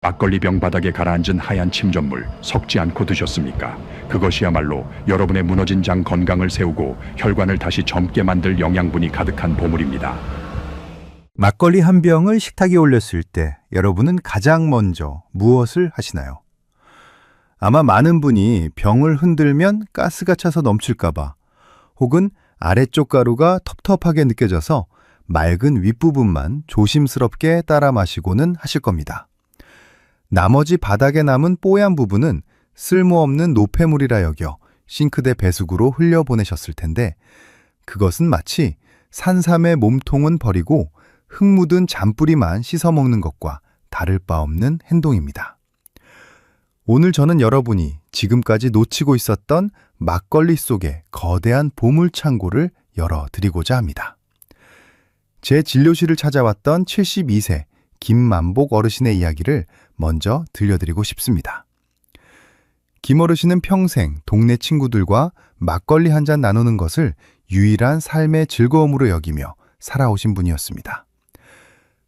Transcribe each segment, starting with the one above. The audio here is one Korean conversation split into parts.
막걸리병 바닥에 가라앉은 하얀 침전물 섞지 않고 드셨습니까? 그것이야말로 여러분의 무너진 장 건강을 세우고 혈관을 다시 젊게 만들 영양분이 가득한 보물입니다. 막걸리 한 병을 식탁에 올렸을 때 여러분은 가장 먼저 무엇을 하시나요? 아마 많은 분이 병을 흔들면 가스가 차서 넘칠까봐 혹은 아래쪽 가루가 텁텁하게 느껴져서 맑은 윗부분만 조심스럽게 따라 마시고는 하실 겁니다. 나머지 바닥에 남은 뽀얀 부분은 쓸모없는 노폐물이라 여겨 싱크대 배수구로 흘려보내셨을 텐데 그것은 마치 산삼의 몸통은 버리고 흙 묻은 잔뿌리만 씻어먹는 것과 다를 바 없는 행동입니다. 오늘 저는 여러분이 지금까지 놓치고 있었던 막걸리 속의 거대한 보물창고를 열어드리고자 합니다. 제 진료실을 찾아왔던 72세 김만복 어르신의 이야기를 먼저 들려드리고 싶습니다. 김 어르신은 평생 동네 친구들과 막걸리 한 잔 나누는 것을 유일한 삶의 즐거움으로 여기며 살아오신 분이었습니다.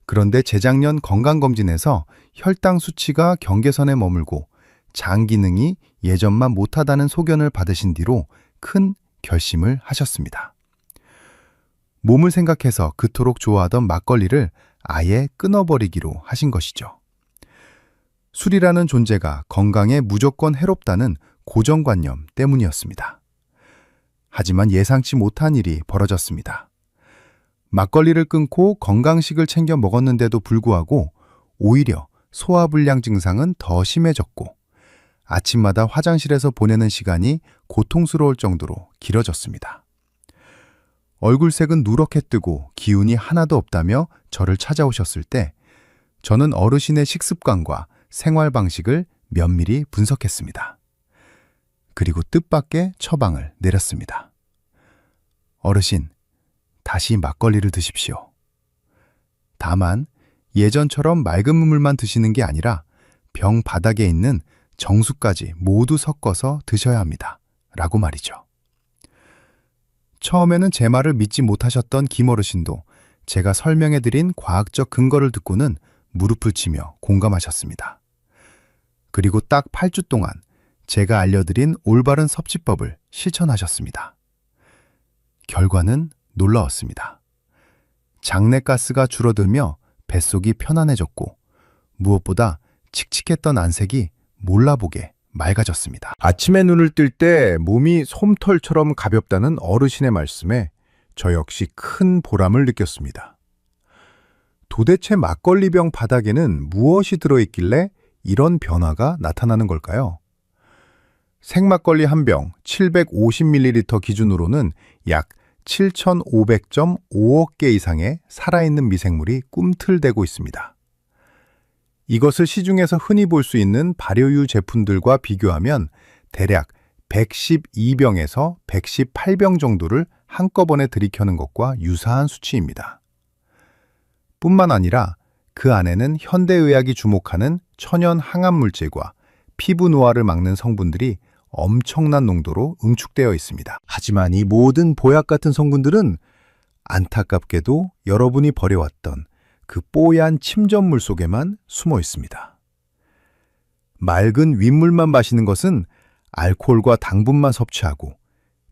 그런데 재작년 건강검진에서 혈당 수치가 경계선에 머물고 장 기능이 예전만 못하다는 소견을 받으신 뒤로 큰 결심을 하셨습니다. 몸을 생각해서 그토록 좋아하던 막걸리를 아예 끊어버리기로 하신 것이죠. 술이라는 존재가 건강에 무조건 해롭다는 고정관념 때문이었습니다. 하지만 예상치 못한 일이 벌어졌습니다. 막걸리를 끊고 건강식을 챙겨 먹었는데도 불구하고 오히려 소화불량 증상은 더 심해졌고 아침마다 화장실에서 보내는 시간이 고통스러울 정도로 길어졌습니다. 얼굴색은 누렇게 뜨고 기운이 하나도 없다며 저를 찾아오셨을 때 저는 어르신의 식습관과 생활 방식을 면밀히 분석했습니다. 그리고 뜻밖의 처방을 내렸습니다. 어르신, 다시 막걸리를 드십시오. 다만 예전처럼 맑은 물만 드시는 게 아니라 병 바닥에 있는 정수까지 모두 섞어서 드셔야 합니다. 라고 말이죠. 처음에는 제 말을 믿지 못하셨던 김 어르신도 제가 설명해드린 과학적 근거를 듣고는 무릎을 치며 공감하셨습니다. 그리고 딱 8주 동안 제가 알려드린 올바른 섭취법을 실천하셨습니다. 결과는 놀라웠습니다. 장내가스가 줄어들며 뱃속이 편안해졌고 무엇보다 칙칙했던 안색이 몰라보게 맑아졌습니다. 아침에 눈을 뜰 때 몸이 솜털처럼 가볍다는 어르신의 말씀에 저 역시 큰 보람을 느꼈습니다. 도대체 막걸리병 바닥에는 무엇이 들어있길래 이런 변화가 나타나는 걸까요? 생막걸리 한 병 750ml 기준으로는 약 7,500.5억 개 이상의 살아있는 미생물이 꿈틀대고 있습니다. 이것을 시중에서 흔히 볼 수 있는 발효유 제품들과 비교하면 대략 112병에서 118병 정도를 한꺼번에 들이켜는 것과 유사한 수치입니다. 뿐만 아니라 그 안에는 현대의학이 주목하는 천연 항암물질과 피부 노화를 막는 성분들이 엄청난 농도로 응축되어 있습니다. 하지만 이 모든 보약 같은 성분들은 안타깝게도 여러분이 버려왔던 그 뽀얀 침전물 속에만 숨어 있습니다. 맑은 윗물만 마시는 것은 알코올과 당분만 섭취하고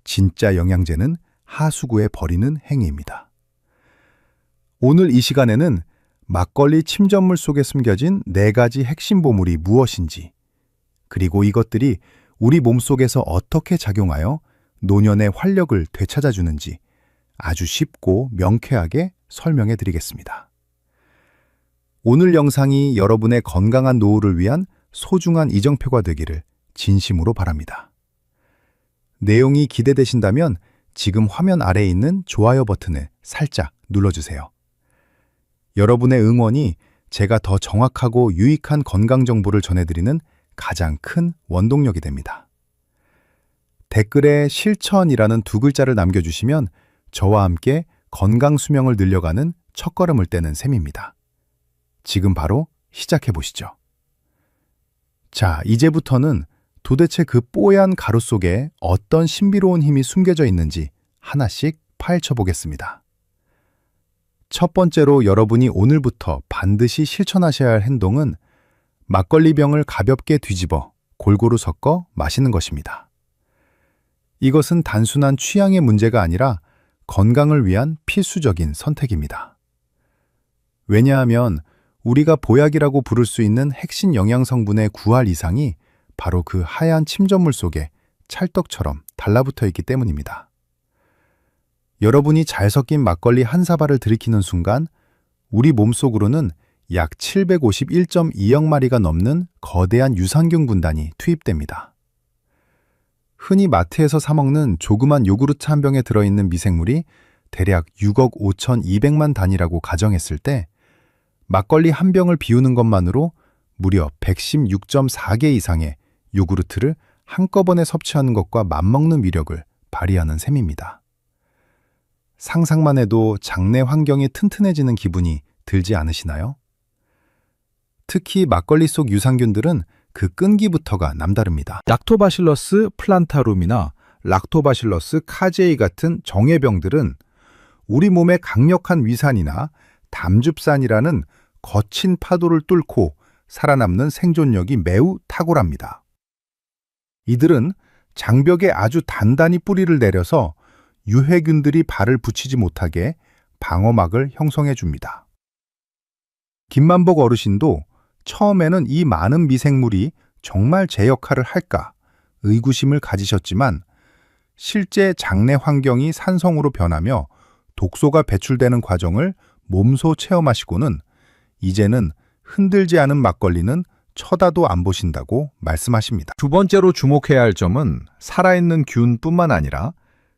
진짜 영양제는 하수구에 버리는 행위입니다. 오늘 이 시간에는 막걸리 침전물 속에 숨겨진 4가지 핵심 보물이 무엇인지, 그리고 이것들이 우리 몸속에서 어떻게 작용하여 노년의 활력을 되찾아주는지 아주 쉽고 명쾌하게 설명해 드리겠습니다. 오늘 영상이 여러분의 건강한 노후를 위한 소중한 이정표가 되기를 진심으로 바랍니다. 내용이 기대되신다면 지금 화면 아래에 있는 좋아요 버튼을 살짝 눌러주세요. 여러분의 응원이 제가 더 정확하고 유익한 건강 정보를 전해드리는 가장 큰 원동력이 됩니다. 댓글에 실천이라는 2글자를 남겨주시면 저와 함께 건강 수명을 늘려가는 첫걸음을 떼는 셈입니다. 지금 바로 시작해 보시죠. 자, 이제부터는 도대체 그 뽀얀 가루 속에 어떤 신비로운 힘이 숨겨져 있는지 하나씩 파헤쳐 보겠습니다. 첫 번째로 여러분이 오늘부터 반드시 실천하셔야 할 행동은 막걸리병을 가볍게 뒤집어 골고루 섞어 마시는 것입니다. 이것은 단순한 취향의 문제가 아니라 건강을 위한 필수적인 선택입니다. 왜냐하면 우리가 보약이라고 부를 수 있는 핵심 영양 성분의 9할 이상이 바로 그 하얀 침전물 속에 찰떡처럼 달라붙어 있기 때문입니다. 여러분이 잘 섞인 막걸리 한 사발을 들이키는 순간 우리 몸속으로는 약 751.2억 마리가 넘는 거대한 유산균 군단이 투입됩니다. 흔히 마트에서 사 먹는 조그만 요구르트 한 병에 들어있는 미생물이 대략 6억 5,200만 단위라고 가정했을 때 막걸리 한 병을 비우는 것만으로 무려 116.4개 이상의 요구르트를 한꺼번에 섭취하는 것과 맞먹는 위력을 발휘하는 셈입니다. 상상만 해도 장내 환경이 튼튼해지는 기분이 들지 않으시나요? 특히 막걸리 속 유산균들은 그 끈기부터가 남다릅니다. 락토바실러스 플란타룸이나 락토바실러스 카제이 같은 정예병들은 우리 몸의 강력한 위산이나 담즙산이라는 거친 파도를 뚫고 살아남는 생존력이 매우 탁월합니다. 이들은 장벽에 아주 단단히 뿌리를 내려서 유해균들이 발을 붙이지 못하게 방어막을 형성해 줍니다. 김만복 어르신도 처음에는 이 많은 미생물이 정말 제 역할을 할까 의구심을 가지셨지만 실제 장내 환경이 산성으로 변하며 독소가 배출되는 과정을 몸소 체험하시고는 이제는 흔들지 않은 막걸리는 쳐다도 안 보신다고 말씀하십니다. 두 번째로 주목해야 할 점은 살아있는 균뿐만 아니라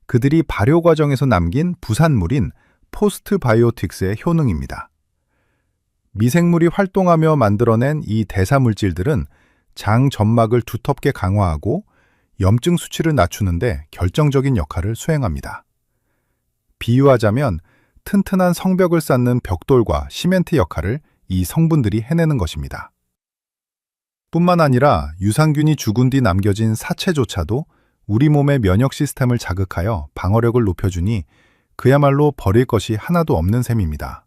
그들이 발효 과정에서 남긴 부산물인 포스트바이오틱스의 효능입니다. 미생물이 활동하며 만들어낸 이 대사물질들은 장 점막을 두텁게 강화하고 염증 수치를 낮추는데 결정적인 역할을 수행합니다. 비유하자면 튼튼한 성벽을 쌓는 벽돌과 시멘트 역할을 이 성분들이 해내는 것입니다. 뿐만 아니라 유산균이 죽은 뒤 남겨진 사체조차도 우리 몸의 면역 시스템을 자극하여 방어력을 높여주니 그야말로 버릴 것이 하나도 없는 셈입니다.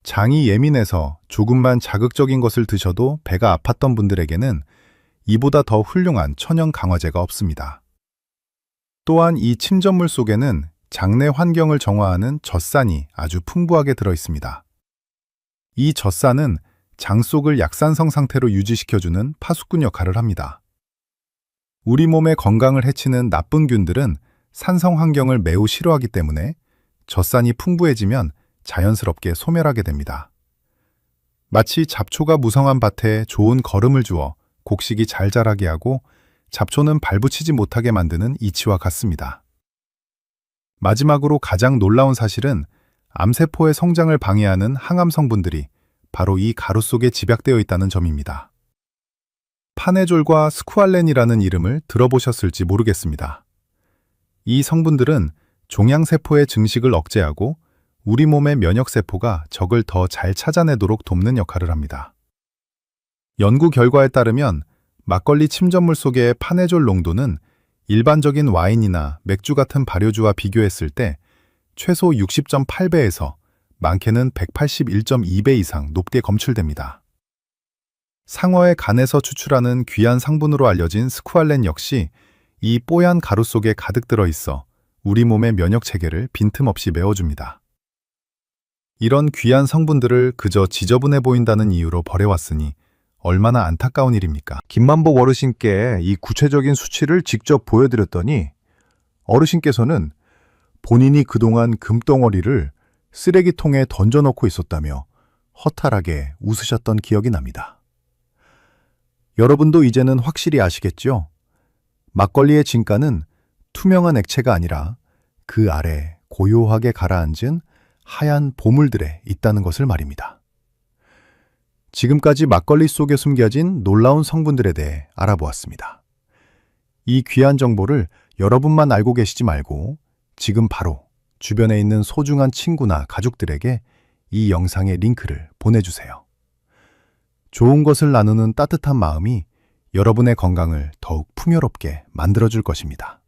장이 예민해서 조금만 자극적인 것을 드셔도 배가 아팠던 분들에게는 이보다 더 훌륭한 천연 강화제가 없습니다. 또한 이 침전물 속에는 장내 환경을 정화하는 젖산이 아주 풍부하게 들어 있습니다. 이 젖산은 장 속을 약산성 상태로 유지시켜주는 파수꾼 역할을 합니다. 우리 몸의 건강을 해치는 나쁜 균들은 산성 환경을 매우 싫어하기 때문에 젖산이 풍부해지면 자연스럽게 소멸하게 됩니다. 마치 잡초가 무성한 밭에 좋은 거름을 주어 곡식이 잘 자라게 하고 잡초는 발붙이지 못하게 만드는 이치와 같습니다. 마지막으로 가장 놀라운 사실은 암세포의 성장을 방해하는 항암 성분들이 바로 이 가루 속에 집약되어 있다는 점입니다. 파네졸과 스쿠알렌이라는 이름을 들어보셨을지 모르겠습니다. 이 성분들은 종양세포의 증식을 억제하고 우리 몸의 면역세포가 적을 더 잘 찾아내도록 돕는 역할을 합니다. 연구 결과에 따르면 막걸리 침전물 속의 파네졸 농도는 일반적인 와인이나 맥주 같은 발효주와 비교했을 때 최소 60.8배에서 많게는 181.2배 이상 높게 검출됩니다. 상어의 간에서 추출하는 귀한 성분으로 알려진 스쿠알렌 역시 이 뽀얀 가루 속에 가득 들어있어 우리 몸의 면역 체계를 빈틈없이 메워줍니다. 이런 귀한 성분들을 그저 지저분해 보인다는 이유로 버려왔으니 얼마나 안타까운 일입니까? 김만복 어르신께 이 구체적인 수치를 직접 보여드렸더니 어르신께서는 본인이 그동안 금덩어리를 쓰레기통에 던져놓고 있었다며 허탈하게 웃으셨던 기억이 납니다. 여러분도 이제는 확실히 아시겠죠? 막걸리의 진가는 투명한 액체가 아니라 그 아래 고요하게 가라앉은 하얀 보물들에 있다는 것을 말입니다. 지금까지 막걸리 속에 숨겨진 놀라운 성분들에 대해 알아보았습니다. 이 귀한 정보를 여러분만 알고 계시지 말고 지금 바로 주변에 있는 소중한 친구나 가족들에게 이 영상의 링크를 보내주세요. 좋은 것을 나누는 따뜻한 마음이 여러분의 건강을 더욱 풍요롭게 만들어줄 것입니다.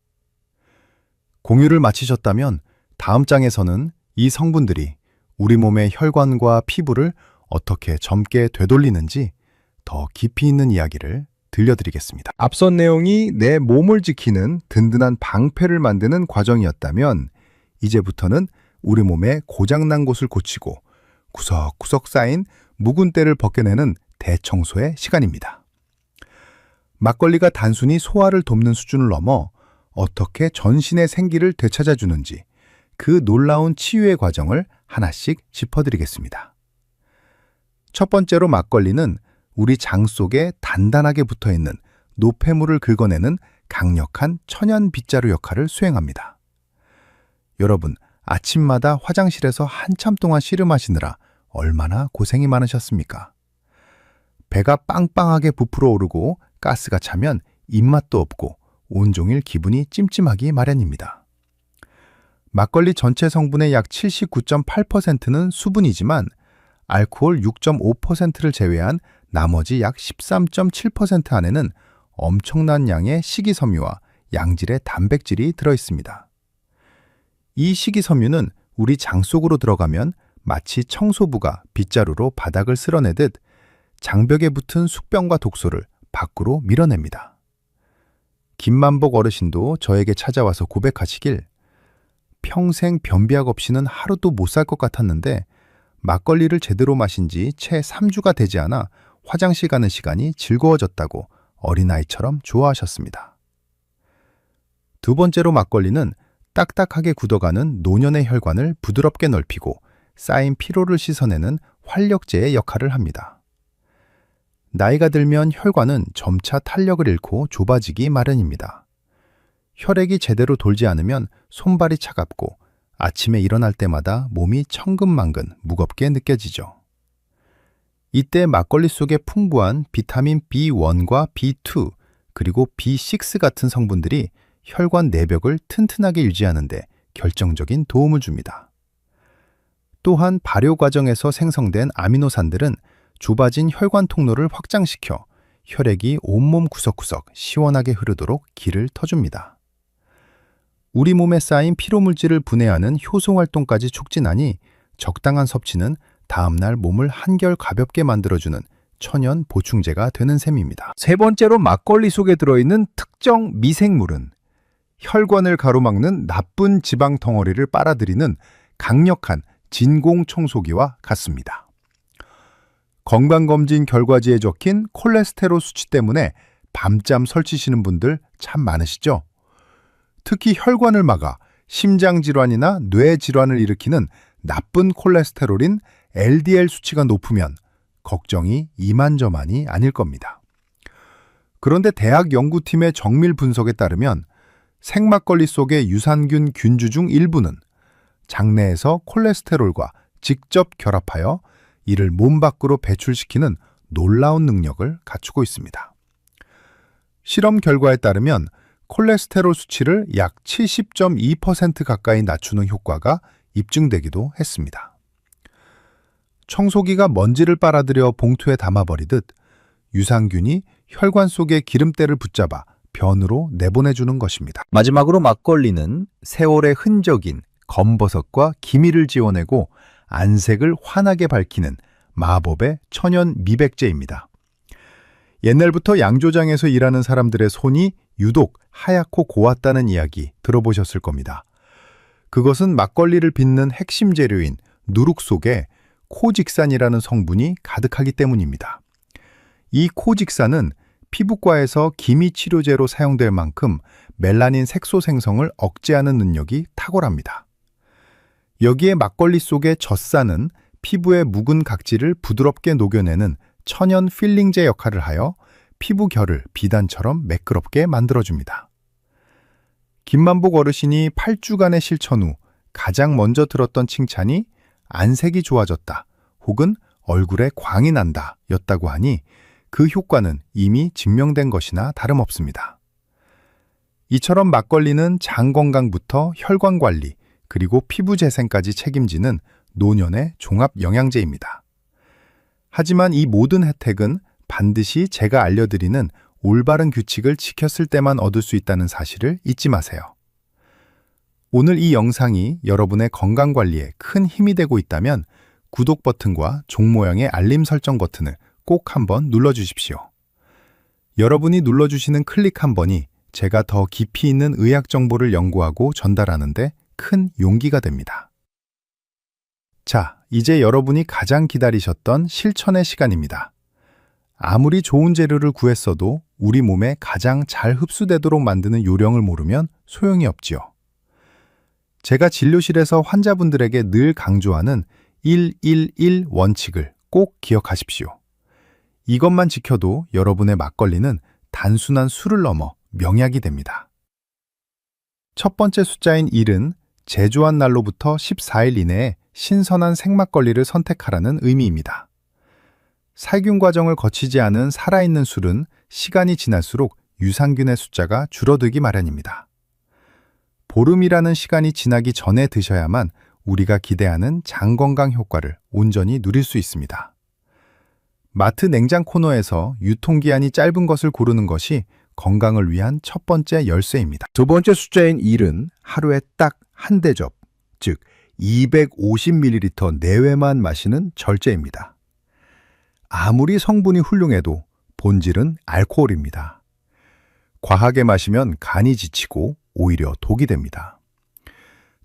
공유를 마치셨다면 다음 장에서는 이 성분들이 우리 몸의 혈관과 피부를 어떻게 젊게 되돌리는지 더 깊이 있는 이야기를 들려드리겠습니다. 앞선 내용이 내 몸을 지키는 든든한 방패를 만드는 과정이었다면 이제부터는 우리 몸에 고장난 곳을 고치고 구석구석 쌓인 묵은 때를 벗겨내는 대청소의 시간입니다. 막걸리가 단순히 소화를 돕는 수준을 넘어 어떻게 전신의 생기를 되찾아주는지 그 놀라운 치유의 과정을 하나씩 짚어드리겠습니다. 첫 번째로 막걸리는 우리 장 속에 단단하게 붙어있는 노폐물을 긁어내는 강력한 천연 빗자루 역할을 수행합니다. 여러분, 아침마다 화장실에서 한참 동안 씨름하시느라 얼마나 고생이 많으셨습니까? 배가 빵빵하게 부풀어 오르고 가스가 차면 입맛도 없고 온종일 기분이 찜찜하기 마련입니다. 막걸리 전체 성분의 약 79.8%는 수분이지만 알코올 6.5%를 제외한 나머지 약 13.7% 안에는 엄청난 양의 식이섬유와 양질의 단백질이 들어있습니다. 이 식이섬유는 우리 장 속으로 들어가면 마치 청소부가 빗자루로 바닥을 쓸어내듯 장벽에 붙은 숙병과 독소를 밖으로 밀어냅니다. 김만복 어르신도 저에게 찾아와서 고백하시길 평생 변비약 없이는 하루도 못 살 것 같았는데 막걸리를 제대로 마신 지 채 3주가 되지 않아 화장실 가는 시간이 즐거워졌다고 어린아이처럼 좋아하셨습니다. 두 번째로 막걸리는 딱딱하게 굳어가는 노년의 혈관을 부드럽게 넓히고 쌓인 피로를 씻어내는 활력제의 역할을 합니다. 나이가 들면 혈관은 점차 탄력을 잃고 좁아지기 마련입니다. 혈액이 제대로 돌지 않으면 손발이 차갑고 아침에 일어날 때마다 몸이 천근만근 무겁게 느껴지죠. 이때 막걸리 속에 풍부한 비타민 B1과 B2 그리고 B6 같은 성분들이 혈관 내벽을 튼튼하게 유지하는 데 결정적인 도움을 줍니다. 또한 발효 과정에서 생성된 아미노산들은 좁아진 혈관 통로를 확장시켜 혈액이 온몸 구석구석 시원하게 흐르도록 길을 터줍니다. 우리 몸에 쌓인 피로물질을 분해하는 효소 활동까지 촉진하니 적당한 섭취는 다음날 몸을 한결 가볍게 만들어주는 천연 보충제가 되는 셈입니다. 세 번째로 막걸리 속에 들어있는 특정 미생물은 혈관을 가로막는 나쁜 지방 덩어리를 빨아들이는 강력한 진공 청소기와 같습니다. 건강검진 결과지에 적힌 콜레스테롤 수치 때문에 밤잠 설치시는 분들 참 많으시죠? 특히 혈관을 막아 심장질환이나 뇌질환을 일으키는 나쁜 콜레스테롤인 LDL 수치가 높으면 걱정이 이만저만이 아닐 겁니다. 그런데 대학 연구팀의 정밀 분석에 따르면 생막걸리 속의 유산균 균주 중 일부는 장내에서 콜레스테롤과 직접 결합하여 이를 몸 밖으로 배출시키는 놀라운 능력을 갖추고 있습니다. 실험 결과에 따르면 콜레스테롤 수치를 약 70.2% 가까이 낮추는 효과가 입증되기도 했습니다. 청소기가 먼지를 빨아들여 봉투에 담아버리듯 유산균이 혈관 속의 기름때를 붙잡아 변으로 내보내주는 것입니다. 마지막으로 막걸리는 세월의 흔적인 검버섯과 기미를 지워내고 안색을 환하게 밝히는 마법의 천연 미백제입니다. 옛날부터 양조장에서 일하는 사람들의 손이 유독 하얗고 고왔다는 이야기 들어보셨을 겁니다. 그것은 막걸리를 빚는 핵심 재료인 누룩 속에 코직산이라는 성분이 가득하기 때문입니다. 이 코직산은 피부과에서 기미 치료제로 사용될 만큼 멜라닌 색소 생성을 억제하는 능력이 탁월합니다. 여기에 막걸리 속의 젖산은 피부의 묵은 각질을 부드럽게 녹여내는 천연 필링제 역할을 하여 피부 결을 비단처럼 매끄럽게 만들어줍니다. 김만복 어르신이 8주간의 실천 후 가장 먼저 들었던 칭찬이 안색이 좋아졌다 혹은 얼굴에 광이 난다 였다고 하니 그 효과는 이미 증명된 것이나 다름없습니다. 이처럼 막걸리는 장 건강부터 혈관 관리 그리고 피부 재생까지 책임지는 노년의 종합 영양제입니다. 하지만 이 모든 혜택은 반드시 제가 알려드리는 올바른 규칙을 지켰을 때만 얻을 수 있다는 사실을 잊지 마세요. 오늘 이 영상이 여러분의 건강관리에 큰 힘이 되고 있다면 구독 버튼과 종 모양의 알림 설정 버튼을 꼭 한번 눌러주십시오. 여러분이 눌러주시는 클릭 한 번이 제가 더 깊이 있는 의학 정보를 연구하고 전달하는데 큰 용기가 됩니다. 자, 이제 여러분이 가장 기다리셨던 실천의 시간입니다. 아무리 좋은 재료를 구했어도 우리 몸에 가장 잘 흡수되도록 만드는 요령을 모르면 소용이 없지요. 제가 진료실에서 환자분들에게 늘 강조하는 111 원칙을 꼭 기억하십시오. 이것만 지켜도 여러분의 막걸리는 단순한 술을 넘어 명약이 됩니다. 첫 번째 숫자인 1은 제조한 날로부터 14일 이내에 신선한 생막걸리를 선택하라는 의미입니다. 살균 과정을 거치지 않은 살아있는 술은 시간이 지날수록 유산균의 숫자가 줄어들기 마련입니다. 보름이라는 시간이 지나기 전에 드셔야만 우리가 기대하는 장 건강 효과를 온전히 누릴 수 있습니다. 마트 냉장 코너에서 유통기한이 짧은 것을 고르는 것이 건강을 위한 첫 번째 열쇠입니다. 두 번째 숫자인 1은 하루에 딱 한 대접, 즉 250ml 내외만 마시는 절제입니다. 아무리 성분이 훌륭해도 본질은 알코올입니다. 과하게 마시면 간이 지치고 오히려 독이 됩니다.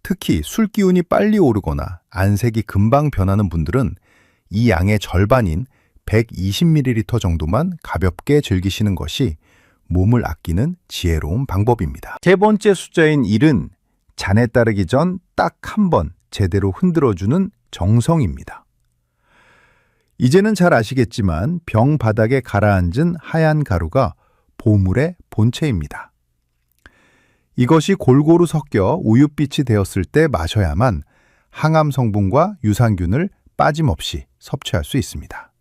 특히 술 기운이 빨리 오르거나 안색이 금방 변하는 분들은 이 양의 절반인 120ml 정도만 가볍게 즐기시는 것이 몸을 아끼는 지혜로운 방법입니다. 세 번째 숫자인 1은 잔에 따르기 전 딱 한 번 제대로 흔들어주는 정성입니다. 이제는 잘 아시겠지만 병 바닥에 가라앉은 하얀 가루가 보물의 본체입니다. 이것이 골고루 섞여 우윳빛이 되었을 때 마셔야만 항암 성분과 유산균을 빠짐없이 섭취할 수 있습니다.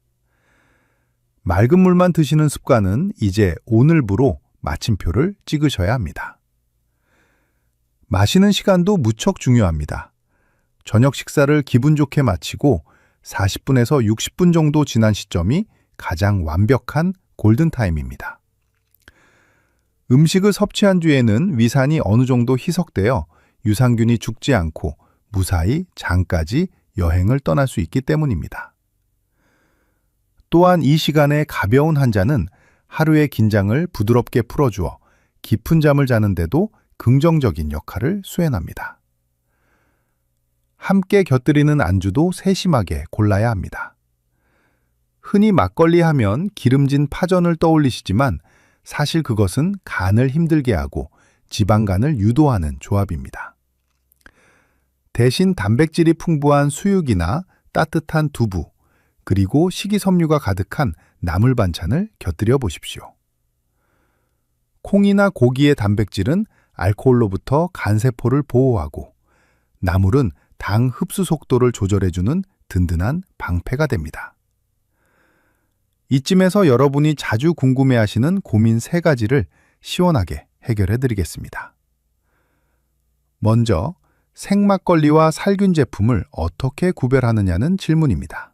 맑은 물만 드시는 습관은 이제 오늘부로 마침표를 찍으셔야 합니다. 마시는 시간도 무척 중요합니다. 저녁 식사를 기분 좋게 마치고 40분에서 60분 정도 지난 시점이 가장 완벽한 골든타임입니다. 음식을 섭취한 뒤에는 위산이 어느 정도 희석되어 유산균이 죽지 않고 무사히 장까지 여행을 떠날 수 있기 때문입니다. 또한 이 시간에 가벼운 한 잔은 하루의 긴장을 부드럽게 풀어주어 깊은 잠을 자는데도 긍정적인 역할을 수행합니다. 함께 곁들이는 안주도 세심하게 골라야 합니다. 흔히 막걸리 하면 기름진 파전을 떠올리시지만 사실 그것은 간을 힘들게 하고 지방간을 유도하는 조합입니다. 대신 단백질이 풍부한 수육이나 따뜻한 두부, 그리고 식이섬유가 가득한 나물 반찬을 곁들여 보십시오. 콩이나 고기의 단백질은 알코올로부터 간세포를 보호하고 나물은 당 흡수 속도를 조절해주는 든든한 방패가 됩니다. 이쯤에서 여러분이 자주 궁금해하시는 고민 3가지를 시원하게 해결해 드리겠습니다. 먼저 생막걸리와 살균 제품을 어떻게 구별하느냐는 질문입니다.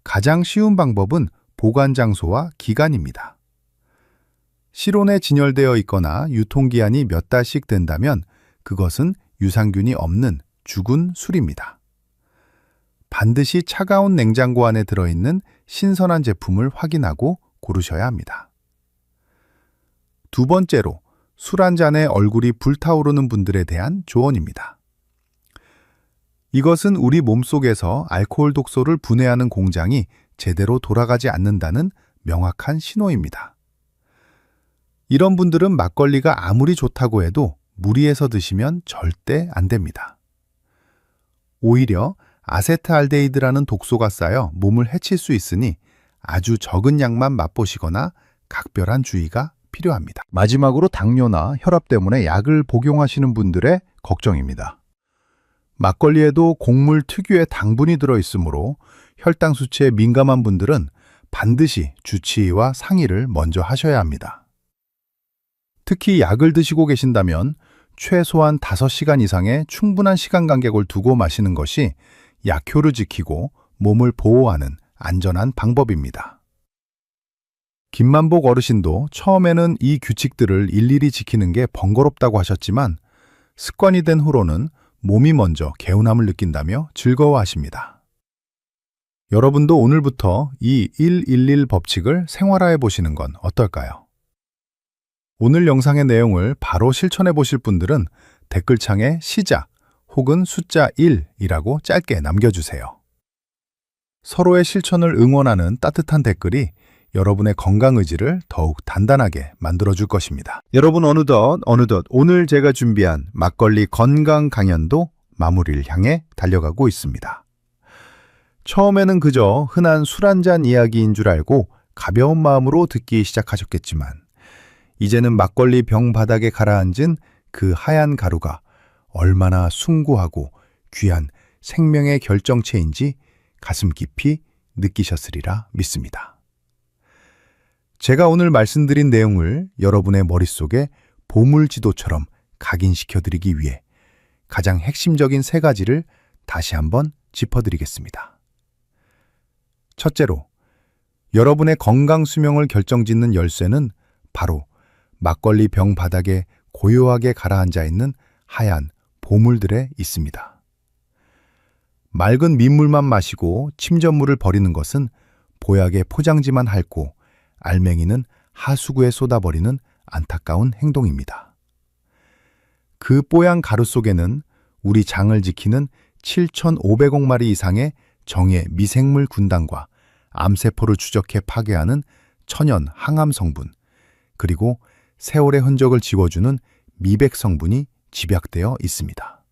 가장 쉬운 방법은 보관 장소와 기간입니다. 실온에 진열되어 있거나 유통기한이 몇 달씩 된다면 그것은 유산균이 없는 죽은 술입니다. 반드시 차가운 냉장고 안에 들어있는 신선한 제품을 확인하고 고르셔야 합니다. 두 번째로 술 한 잔에 얼굴이 불타오르는 분들에 대한 조언입니다. 이것은 우리 몸속에서 알코올 독소를 분해하는 공장이 제대로 돌아가지 않는다는 명확한 신호입니다. 이런 분들은 막걸리가 아무리 좋다고 해도 무리해서 드시면 절대 안 됩니다. 오히려 아세트알데히드라는 독소가 쌓여 몸을 해칠 수 있으니 아주 적은 양만 맛보시거나 각별한 주의가 필요합니다. 마지막으로 당뇨나 혈압 때문에 약을 복용하시는 분들의 걱정입니다. 막걸리에도 곡물 특유의 당분이 들어있으므로 혈당 수치에 민감한 분들은 반드시 주치의와 상의를 먼저 하셔야 합니다. 특히 약을 드시고 계신다면 최소한 5시간 이상의 충분한 시간 간격을 두고 마시는 것이 약효를 지키고 몸을 보호하는 안전한 방법입니다. 김만복 어르신도 처음에는 이 규칙들을 일일이 지키는 게 번거롭다고 하셨지만 습관이 된 후로는 몸이 먼저 개운함을 느낀다며 즐거워하십니다. 여러분도 오늘부터 이 111 법칙을 생활화해 보시는 건 어떨까요? 오늘 영상의 내용을 바로 실천해 보실 분들은 댓글창에 시작 혹은 숫자 1이라고 짧게 남겨주세요. 서로의 실천을 응원하는 따뜻한 댓글이 여러분의 건강 의지를 더욱 단단하게 만들어줄 것입니다. 여러분 어느덧 오늘 제가 준비한 막걸리 건강 강연도 마무리를 향해 달려가고 있습니다. 처음에는 그저 흔한 술 한잔 이야기인 줄 알고 가벼운 마음으로 듣기 시작하셨겠지만 이제는 막걸리 병 바닥에 가라앉은 그 하얀 가루가 얼마나 숭고하고 귀한 생명의 결정체인지 가슴 깊이 느끼셨으리라 믿습니다. 제가 오늘 말씀드린 내용을 여러분의 머릿속에 보물지도처럼 각인시켜드리기 위해 가장 핵심적인 3가지를 다시 한번 짚어드리겠습니다. 첫째로, 여러분의 건강 수명을 결정짓는 열쇠는 바로 막걸리 병 바닥에 고요하게 가라앉아 있는 하얀 보물들에 있습니다. 맑은 민물만 마시고 침전물을 버리는 것은 보약의 포장지만 핥고 알맹이는 하수구에 쏟아버리는 안타까운 행동입니다. 그 뽀얀 가루 속에는 우리 장을 지키는 7,500억 마리 이상의 정의 미생물 군단과 암세포를 추적해 파괴하는 천연 항암 성분, 그리고 세월의 흔적을 지워주는 미백 성분이 집약되어 있습니다.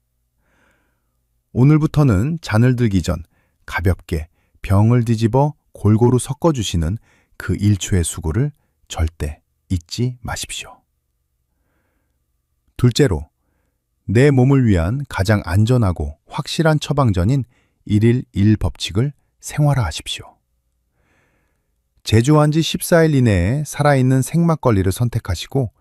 오늘부터는 잔을 들기 전 가볍게 병을 뒤집어 골고루 섞어주시는 그 1초의 수고를 절대 잊지 마십시오. 둘째로, 내 몸을 위한 가장 안전하고 확실한 처방전인 1일1 법칙을 생활화하십시오. 제조한 지 14일 이내에 살아있는 생막걸리를 선택하시고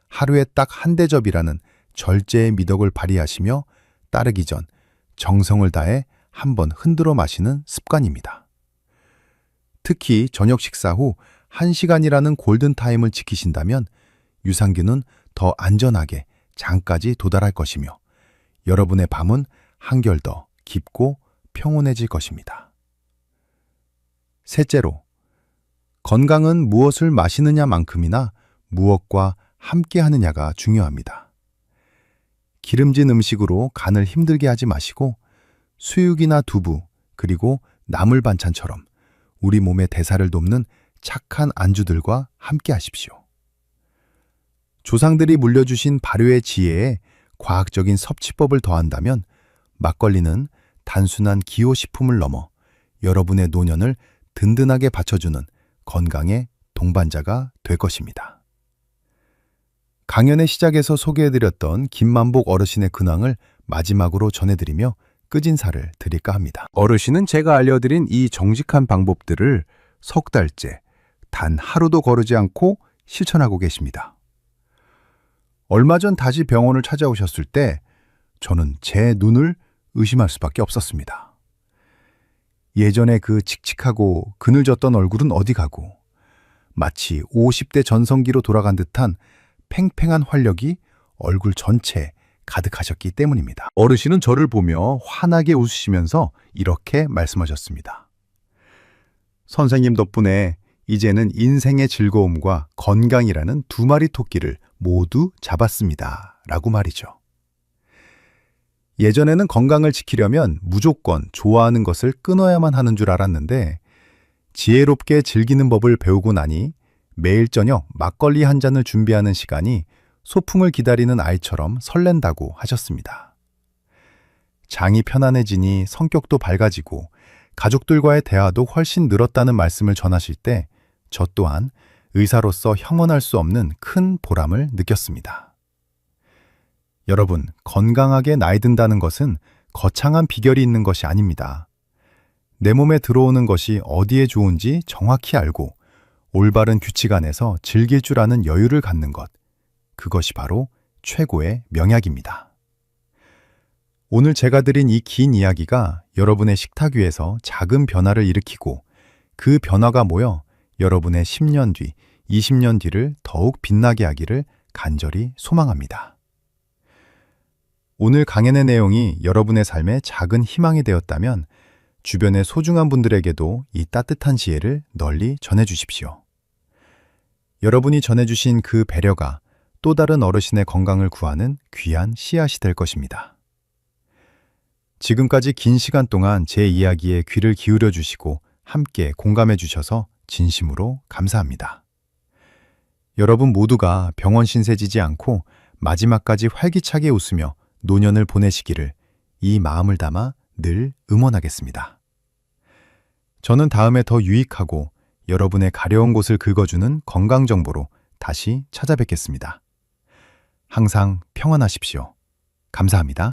하루에 딱 한 대접이라는 절제의 미덕을 발휘하시며 따르기 전 정성을 다해 한번 흔들어 마시는 습관입니다. 특히 저녁 식사 후 1시간이라는 골든타임을 지키신다면 유산균은 더 안전하게 장까지 도달할 것이며 여러분의 밤은 한결 더 깊고 평온해질 것입니다. 셋째로, 건강은 무엇을 마시느냐만큼이나 무엇과 함께 하느냐가 중요합니다. 기름진 음식으로 간을 힘들게 하지 마시고 수육이나 두부, 그리고 나물 반찬처럼 우리 몸의 대사를 돕는 착한 안주들과 함께 하십시오. 조상들이 물려주신 발효의 지혜에 과학적인 섭취법을 더한다면 막걸리는 단순한 기호식품을 넘어 여러분의 노년을 든든하게 받쳐주는 건강의 동반자가 될 것입니다. 강연의 시작에서 소개해드렸던 김만복 어르신의 근황을 마지막으로 전해드리며 끝인사를 드릴까 합니다. 어르신은 제가 알려드린 이 정직한 방법들을 3달째 단 하루도 거르지 않고 실천하고 계십니다. 얼마 전 다시 병원을 찾아오셨을 때 저는 제 눈을 의심할 수밖에 없었습니다. 예전에 그 칙칙하고 그늘졌던 얼굴은 어디 가고 마치 50대 전성기로 돌아간 듯한 팽팽한 활력이 얼굴 전체에 가득하셨기 때문입니다. 어르신은 저를 보며 환하게 웃으시면서 이렇게 말씀하셨습니다. 선생님 덕분에 이제는 인생의 즐거움과 건강이라는 2마리 토끼를 모두 잡았습니다. 라고 말이죠. 예전에는 건강을 지키려면 무조건 좋아하는 것을 끊어야만 하는 줄 알았는데 지혜롭게 즐기는 법을 배우고 나니 매일 저녁 막걸리 한 잔을 준비하는 시간이 소풍을 기다리는 아이처럼 설렌다고 하셨습니다. 장이 편안해지니 성격도 밝아지고 가족들과의 대화도 훨씬 늘었다는 말씀을 전하실 때 저 또한 의사로서 형언할 수 없는 큰 보람을 느꼈습니다. 여러분, 건강하게 나이 든다는 것은 거창한 비결이 있는 것이 아닙니다. 내 몸에 들어오는 것이 어디에 좋은지 정확히 알고 올바른 규칙 안에서 즐길 줄 아는 여유를 갖는 것, 그것이 바로 최고의 명약입니다. 오늘 제가 드린 이 긴 이야기가 여러분의 식탁 위에서 작은 변화를 일으키고 그 변화가 모여 여러분의 10년 뒤, 20년 뒤를 더욱 빛나게 하기를 간절히 소망합니다. 오늘 강연의 내용이 여러분의 삶에 작은 희망이 되었다면 주변의 소중한 분들에게도 이 따뜻한 지혜를 널리 전해주십시오. 여러분이 전해주신 그 배려가 또 다른 어르신의 건강을 구하는 귀한 씨앗이 될 것입니다. 지금까지 긴 시간 동안 제 이야기에 귀를 기울여 주시고 함께 공감해 주셔서 진심으로 감사합니다. 여러분 모두가 병원 신세지지 않고 마지막까지 활기차게 웃으며 노년을 보내시기를 이 마음을 담아 늘 응원하겠습니다. 저는 다음에 더 유익하고 여러분의 가려운 곳을 긁어주는 건강 정보로 다시 찾아뵙겠습니다. 항상 평안하십시오. 감사합니다.